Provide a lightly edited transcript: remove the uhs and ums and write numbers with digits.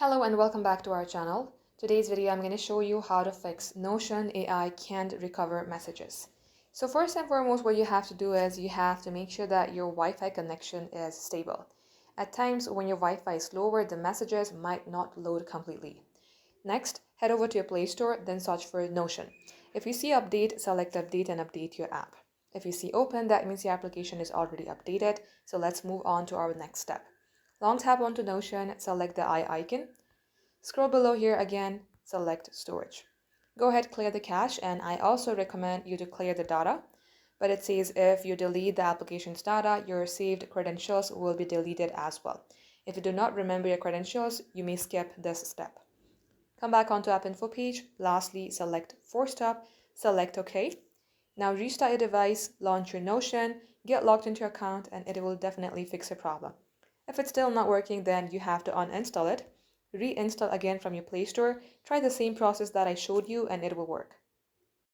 Hello and welcome back to our channel. Today's video I'm going to show you how to fix Notion AI can't recover messages. So first and foremost, what you have to do is you have to make sure that your Wi-Fi connection is stable. At times when your Wi-Fi is slower, the messages might not load completely. Next, head over to your Play Store, then search for Notion. If you see update, select update and update your app. If you see open, that means the application is already updated. So let's move on to our next step. Long tap onto Notion, select the eye icon. Scroll below here again, select storage. Go ahead, clear the cache, and I also recommend you to clear the data. But it says if you delete the application's data, your saved credentials will be deleted as well. If you do not remember your credentials, you may skip this step. Come back onto App Info page. Lastly, select Force Stop, select OK. Now restart your device, launch your Notion, get logged into your account, and it will definitely fix your problem. If it's still not working, then you have to uninstall it. Reinstall again from your Play Store. Try the same process that I showed you and it will work.